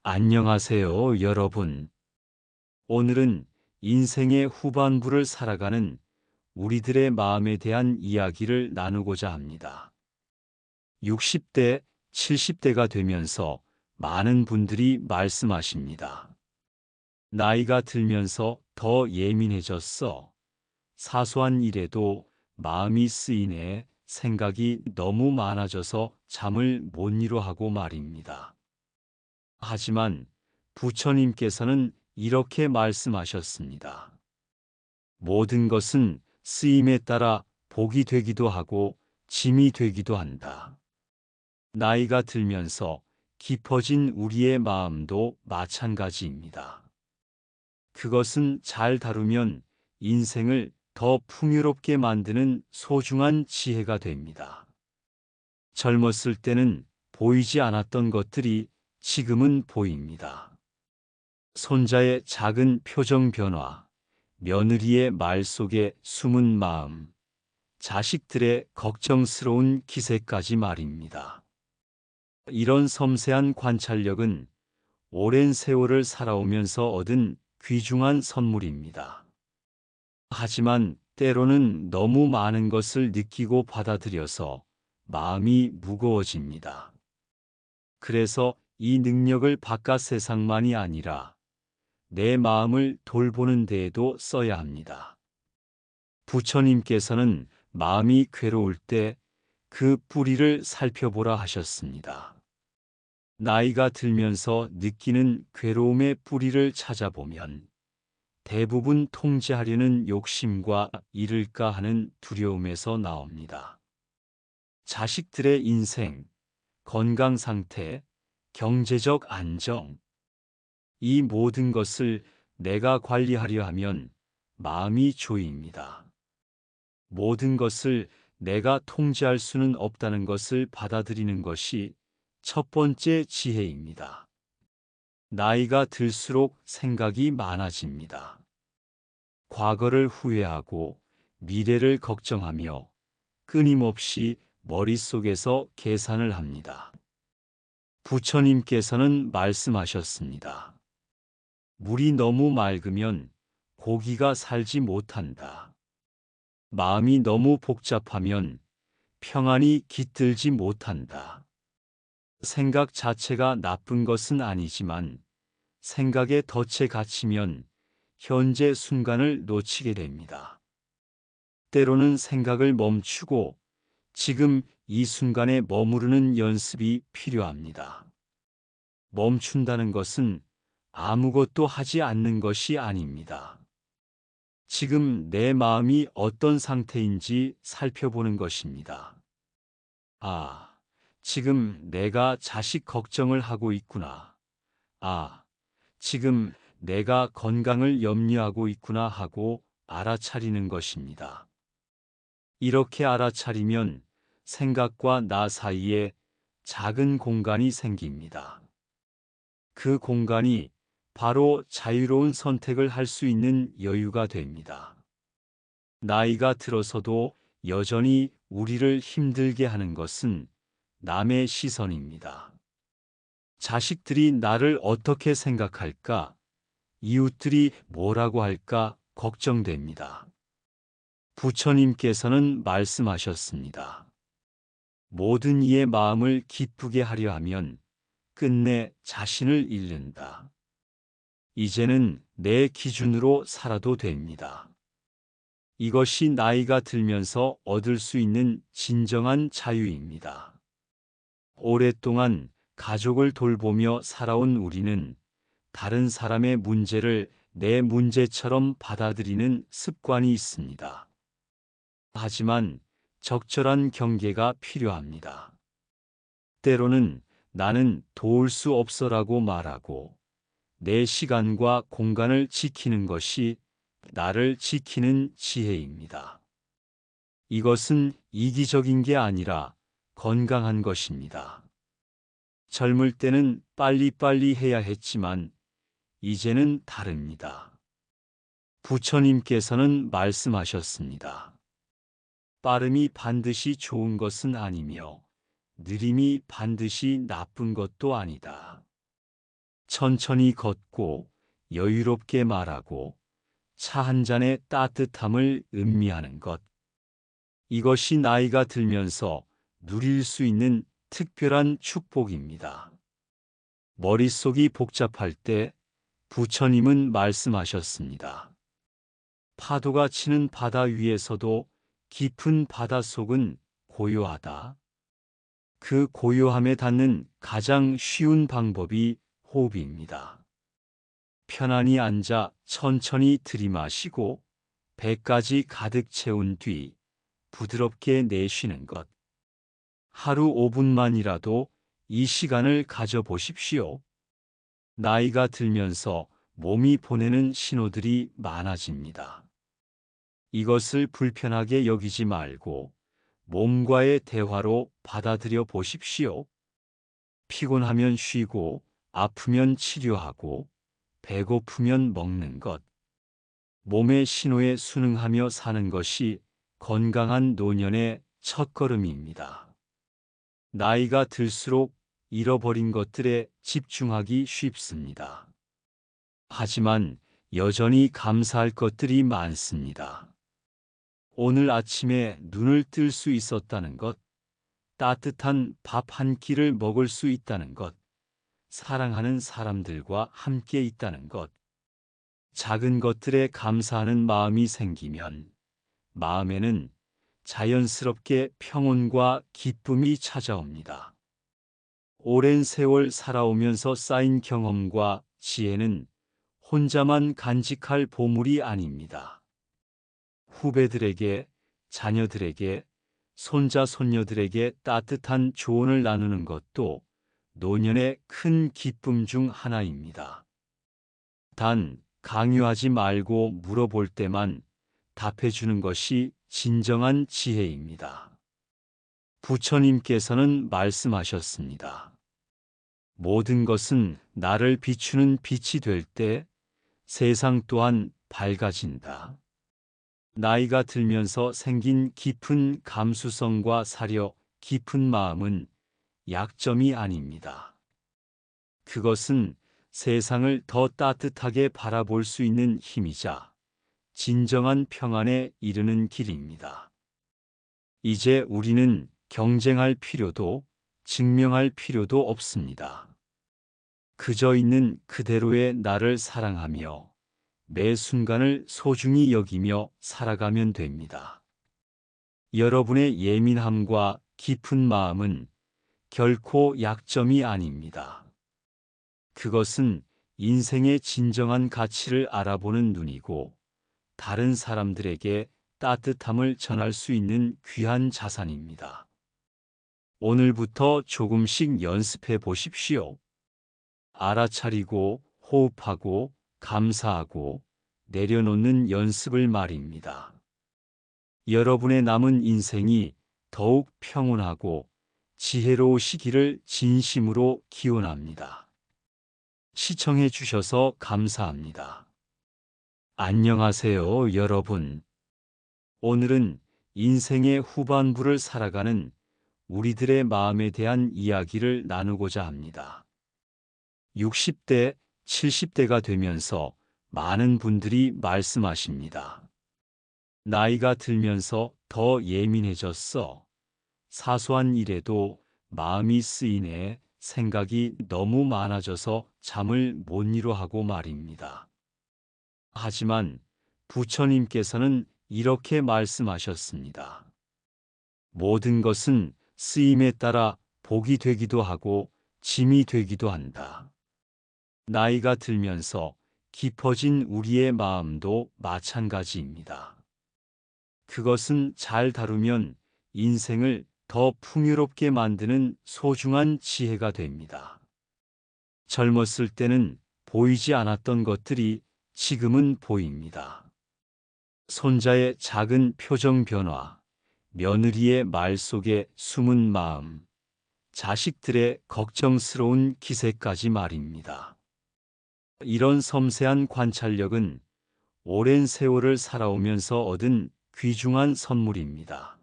안녕하세요, 여러분. 오늘은 인생의 후반부를 살아가는 우리들의 마음에 대한 이야기를 나누고자 합니다. 60대, 70대가 되면서 많은 분들이 말씀하십니다. 나이가 들면서 더 예민해졌어. 사소한 일에도 마음이 쓰이네. 생각이 너무 많아져서 잠을 못 이루 하고 말입니다. 하지만 부처님께서는 이렇게 말씀하셨습니다. 모든 것은 쓰임에 따라 복이 되기도 하고 짐이 되기도 한다. 나이가 들면서 깊어진 우리의 마음도 마찬가지입니다. 그것은 잘 다루면 인생을 더 풍요롭게 만드는 소중한 지혜가 됩니다. 젊었을 때는 보이지 않았던 것들이 지금은 보입니다. 손자의 작은 표정 변화, 며느리의 말 속에 숨은 마음, 자식들의 걱정스러운 기세까지 말입니다. 이런 섬세한 관찰력은 오랜 세월을 살아오면서 얻은 귀중한 선물입니다. 하지만 때로는 너무 많은 것을 느끼고 받아들여서 마음이 무거워집니다. 그래서 이 능력을 바깥 세상만이 아니라 내 마음을 돌보는 데에도 써야 합니다. 부처님께서는 마음이 괴로울 때 그 뿌리를 살펴보라 하셨습니다. 나이가 들면서 느끼는 괴로움의 뿌리를 찾아보면 대부분 통제하려는 욕심과 이를까 하는 두려움에서 나옵니다. 자식들의 인생, 건강 상태, 경제적 안정, 이 모든 것을 내가 관리하려 하면 마음이 조이입니다. 모든 것을 내가 통제할 수는 없다는 것을 받아들이는 것이 첫 번째 지혜입니다. 나이가 들수록 생각이 많아집니다. 과거를 후회하고 미래를 걱정하며 끊임없이 머릿속에서 계산을 합니다. 부처님께서는 말씀하셨습니다. 물이 너무 맑으면 고기가 살지 못한다. 마음이 너무 복잡하면 평안이 깃들지 못한다. 생각 자체가 나쁜 것은 아니지만 생각에 덫에 갇히면 현재 순간을 놓치게 됩니다. 때로는 생각을 멈추고 지금 이 순간에 머무르는 연습이 필요합니다. 멈춘다는 것은 아무것도 하지 않는 것이 아닙니다. 지금 내 마음이 어떤 상태인지 살펴보는 것입니다. 아, 지금 내가 자식 걱정을 하고 있구나. 아, 지금 내가 건강을 염려하고 있구나 하고 알아차리는 것입니다. 이렇게 알아차리면 생각과 나 사이에 작은 공간이 생깁니다. 그 공간이 바로 자유로운 선택을 할 수 있는 여유가 됩니다. 나이가 들어서도 여전히 우리를 힘들게 하는 것은 남의 시선입니다. 자식들이 나를 어떻게 생각할까? 이웃들이 뭐라고 할까? 걱정됩니다. 부처님께서는 말씀하셨습니다. 모든 이의 마음을 기쁘게 하려 하면 끝내 자신을 잃는다. 이제는 내 기준으로 살아도 됩니다. 이것이 나이가 들면서 얻을 수 있는 진정한 자유입니다. 오랫동안 가족을 돌보며 살아온 우리는 다른 사람의 문제를 내 문제처럼 받아들이는 습관이 있습니다. 하지만 적절한 경계가 필요합니다. 때로는 나는 도울 수 없어라고 말하고 내 시간과 공간을 지키는 것이 나를 지키는 지혜입니다. 이것은 이기적인 게 아니라 건강한 것입니다. 젊을 때는 빨리빨리 해야 했지만 이제는 다릅니다. 부처님께서는 말씀하셨습니다. 빠름이 반드시 좋은 것은 아니며 느림이 반드시 나쁜 것도 아니다. 천천히 걷고 여유롭게 말하고 차 한 잔의 따뜻함을 음미하는 것. 이것이 나이가 들면서 누릴 수 있는 특별한 축복입니다. 머릿속이 복잡할 때 부처님은 말씀하셨습니다. 파도가 치는 바다 위에서도 깊은 바닷속은 고요하다. 그 고요함에 닿는 가장 쉬운 방법이 호흡입니다. 편안히 앉아 천천히 들이마시고 배까지 가득 채운 뒤 부드럽게 내쉬는 것. 하루 5분만이라도 이 시간을 가져보십시오. 나이가 들면서 몸이 보내는 신호들이 많아집니다. 이것을 불편하게 여기지 말고 몸과의 대화로 받아들여 보십시오. 피곤하면 쉬고, 아프면 치료하고, 배고프면 먹는 것. 몸의 신호에 순응하며 사는 것이 건강한 노년의 첫걸음입니다. 나이가 들수록 잃어버린 것들에 집중하기 쉽습니다. 하지만 여전히 감사할 것들이 많습니다. 오늘 아침에 눈을 뜰 수 있었다는 것, 따뜻한 밥 한 끼를 먹을 수 있다는 것, 사랑하는 사람들과 함께 있다는 것. 작은 것들에 감사하는 마음이 생기면 마음에는 자연스럽게 평온과 기쁨이 찾아옵니다. 오랜 세월 살아오면서 쌓인 경험과 지혜는 혼자만 간직할 보물이 아닙니다. 후배들에게, 자녀들에게, 손자, 손녀들에게 따뜻한 조언을 나누는 것도 노년의 큰 기쁨 중 하나입니다. 단, 강요하지 말고 물어볼 때만 답해주는 것이 진정한 지혜입니다. 부처님께서는 말씀하셨습니다. 모든 것은 나를 비추는 빛이 될 때 세상 또한 밝아진다. 나이가 들면서 생긴 깊은 감수성과 사려 깊은 마음은 약점이 아닙니다. 그것은 세상을 더 따뜻하게 바라볼 수 있는 힘이자 진정한 평안에 이르는 길입니다. 이제 우리는 경쟁할 필요도 증명할 필요도 없습니다. 그저 있는 그대로의 나를 사랑하며 매 순간을 소중히 여기며 살아가면 됩니다. 여러분의 예민함과 깊은 마음은 결코 약점이 아닙니다. 그것은 인생의 진정한 가치를 알아보는 눈이고 다른 사람들에게 따뜻함을 전할 수 있는 귀한 자산입니다. 오늘부터 조금씩 연습해 보십시오. 알아차리고 호흡하고 감사하고 내려놓는 연습을 말입니다. 여러분의 남은 인생이 더욱 평온하고 지혜로우시기를 진심으로 기원합니다. 시청해 주셔서 감사합니다. 안녕하세요, 여러분. 오늘은 인생의 후반부를 살아가는 우리들의 마음에 대한 이야기를 나누고자 합니다. 60대, 70대가 되면서 많은 분들이 말씀하십니다. 나이가 들면서 더 예민해졌어. 사소한 일에도 마음이 쓰이네. 생각이 너무 많아져서 잠을 못 이루 하고 말입니다. 하지만 부처님께서는 이렇게 말씀하셨습니다. 모든 것은 쓰임에 따라 복이 되기도 하고 짐이 되기도 한다. 나이가 들면서 깊어진 우리의 마음도 마찬가지입니다. 그것은 잘 다루면 인생을 더 풍요롭게 만드는 소중한 지혜가 됩니다. 젊었을 때는 보이지 않았던 것들이 지금은 보입니다. 손자의 작은 표정 변화, 며느리의 말 속에 숨은 마음, 자식들의 걱정스러운 기세까지 말입니다. 이런 섬세한 관찰력은 오랜 세월을 살아오면서 얻은 귀중한 선물입니다.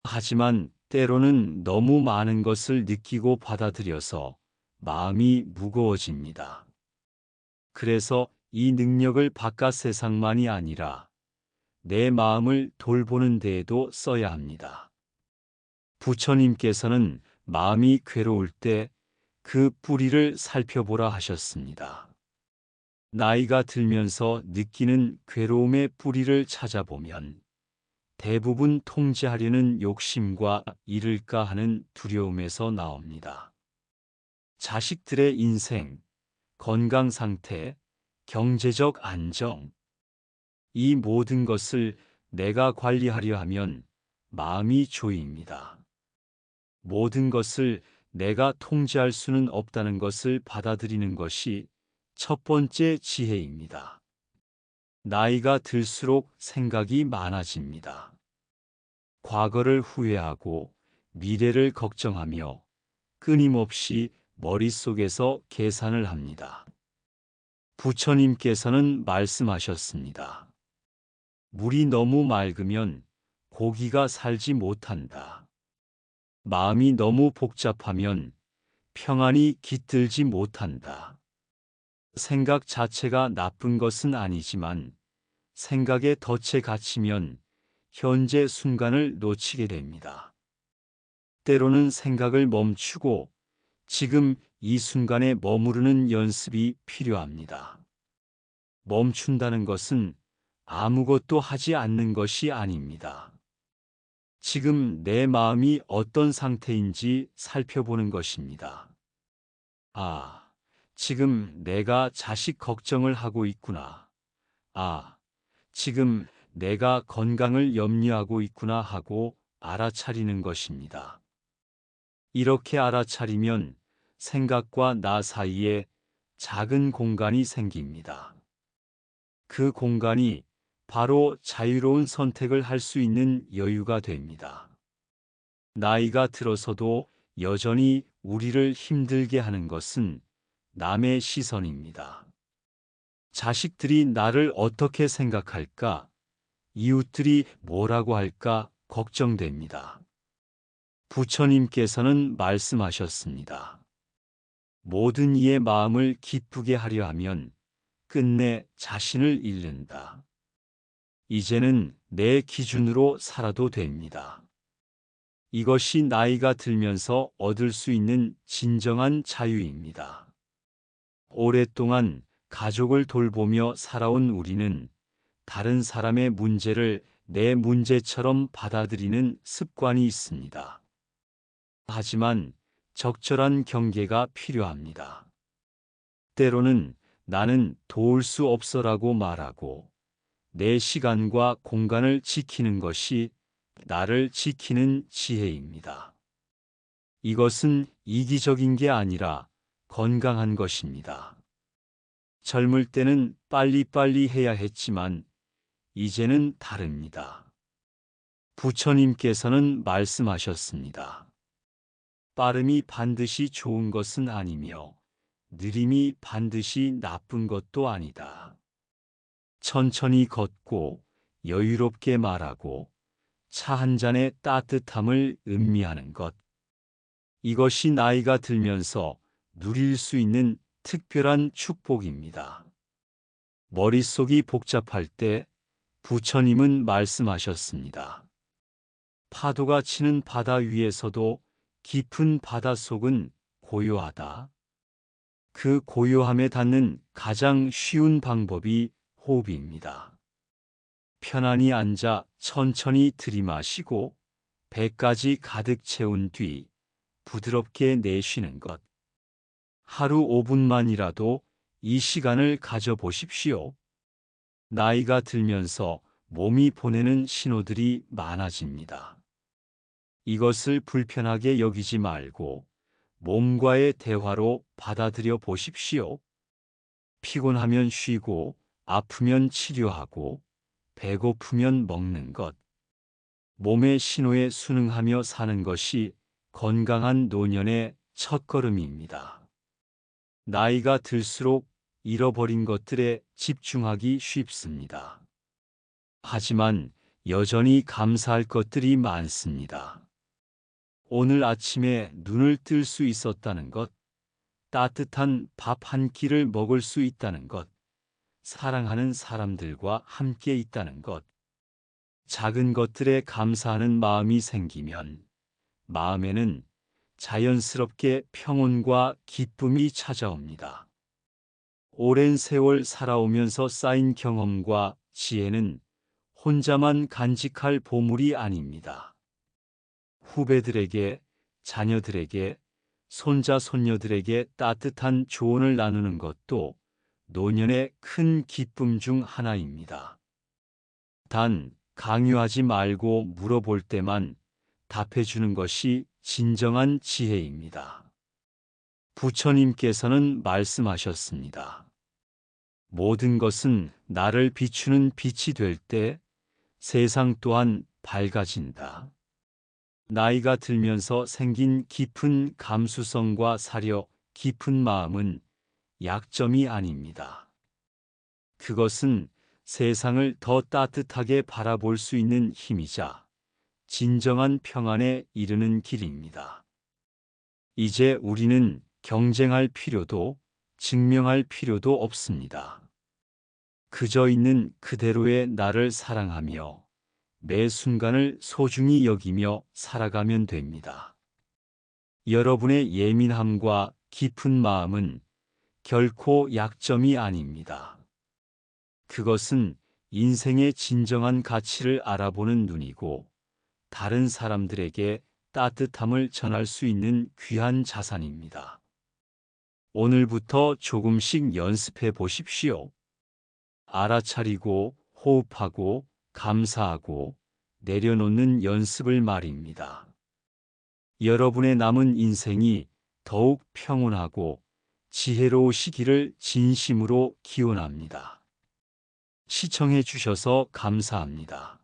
하지만 때로는 너무 많은 것을 느끼고 받아들여서 마음이 무거워집니다. 그래서 이 능력을 바깥 세상만이 아니라 내 마음을 돌보는 데에도 써야 합니다. 부처님께서는 마음이 괴로울 때 그 뿌리를 살펴보라 하셨습니다. 나이가 들면서 느끼는 괴로움의 뿌리를 찾아보면 대부분 통제하려는 욕심과 이를까 하는 두려움에서 나옵니다. 자식들의 인생, 건강 상태, 경제적 안정, 이 모든 것을 내가 관리하려 하면 마음이 조이입니다. 모든 것을 내가 통제할 수는 없다는 것을 받아들이는 것이 첫 번째 지혜입니다. 나이가 들수록 생각이 많아집니다. 과거를 후회하고 미래를 걱정하며 끊임없이 머릿속에서 계산을 합니다. 부처님께서는 말씀하셨습니다. 물이 너무 맑으면 고기가 살지 못한다. 마음이 너무 복잡하면 평안이 깃들지 못한다. 생각 자체가 나쁜 것은 아니지만 생각에 덫에 갇히면 현재 순간을 놓치게 됩니다. 때로는 생각을 멈추고 지금 이 순간에 머무르는 연습이 필요합니다. 멈춘다는 것은 아무것도 하지 않는 것이 아닙니다. 지금 내 마음이 어떤 상태인지 살펴보는 것입니다. 아, 지금 내가 자식 걱정을 하고 있구나. 아, 지금 내가 건강을 염려하고 있구나 하고 알아차리는 것입니다. 이렇게 알아차리면 생각과 나 사이에 작은 공간이 생깁니다. 그 공간이 바로 자유로운 선택을 할 수 있는 여유가 됩니다. 나이가 들어서도 여전히 우리를 힘들게 하는 것은 남의 시선입니다. 자식들이 나를 어떻게 생각할까? 이웃들이 뭐라고 할까? 걱정됩니다. 부처님께서는 말씀하셨습니다. 모든 이의 마음을 기쁘게 하려 하면 끝내 자신을 잃는다. 이제는 내 기준으로 살아도 됩니다. 이것이 나이가 들면서 얻을 수 있는 진정한 자유입니다. 오랫동안 가족을 돌보며 살아온 우리는 다른 사람의 문제를 내 문제처럼 받아들이는 습관이 있습니다. 하지만 적절한 경계가 필요합니다. 때로는 나는 도울 수 없어라고 말하고 내 시간과 공간을 지키는 것이 나를 지키는 지혜입니다. 이것은 이기적인 게 아니라 건강한 것입니다. 젊을 때는 빨리빨리 해야 했지만 이제는 다릅니다. 부처님께서는 말씀하셨습니다. 빠름이 반드시 좋은 것은 아니며 느림이 반드시 나쁜 것도 아니다. 천천히 걷고 여유롭게 말하고 차 한 잔의 따뜻함을 음미하는 것. 이것이 나이가 들면서 누릴 수 있는 특별한 축복입니다. 머릿속이 복잡할 때 부처님은 말씀하셨습니다. 파도가 치는 바다 위에서도 깊은 바닷속은 고요하다. 그 고요함에 닿는 가장 쉬운 방법이 호흡입니다. 편안히 앉아 천천히 들이마시고 배까지 가득 채운 뒤 부드럽게 내쉬는 것. 하루 5분만이라도 이 시간을 가져보십시오. 나이가 들면서 몸이 보내는 신호들이 많아집니다. 이것을 불편하게 여기지 말고 몸과의 대화로 받아들여 보십시오. 피곤하면 쉬고, 아프면 치료하고, 배고프면 먹는 것. 몸의 신호에 순응하며 사는 것이 건강한 노년의 첫걸음입니다. 나이가 들수록 잃어버린 것들에 집중하기 쉽습니다. 하지만 여전히 감사할 것들이 많습니다. 오늘 아침에 눈을 뜰 수 있었다는 것, 따뜻한 밥 한 끼를 먹을 수 있다는 것, 사랑하는 사람들과 함께 있다는 것, 작은 것들에 감사하는 마음이 생기면 마음에는 자연스럽게 평온과 기쁨이 찾아옵니다. 오랜 세월 살아오면서 쌓인 경험과 지혜는 혼자만 간직할 보물이 아닙니다. 후배들에게, 자녀들에게, 손자, 손녀들에게 따뜻한 조언을 나누는 것도 노년의 큰 기쁨 중 하나입니다. 단, 강요하지 말고 물어볼 때만 답해주는 것이 진정한 지혜입니다. 부처님께서는 말씀하셨습니다. 모든 것은 나를 비추는 빛이 될 때 세상 또한 밝아진다. 나이가 들면서 생긴 깊은 감수성과 사려 깊은 마음은 약점이 아닙니다. 그것은 세상을 더 따뜻하게 바라볼 수 있는 힘이자 진정한 평안에 이르는 길입니다. 이제 우리는 경쟁할 필요도 증명할 필요도 없습니다. 그저 있는 그대로의 나를 사랑하며 매 순간을 소중히 여기며 살아가면 됩니다. 여러분의 예민함과 깊은 마음은 결코 약점이 아닙니다. 그것은 인생의 진정한 가치를 알아보는 눈이고 다른 사람들에게 따뜻함을 전할 수 있는 귀한 자산입니다. 오늘부터 조금씩 연습해 보십시오. 알아차리고 호흡하고 감사하고 내려놓는 연습을 말입니다. 여러분의 남은 인생이 더욱 평온하고 지혜로우시기를 진심으로 기원합니다. 시청해 주셔서 감사합니다.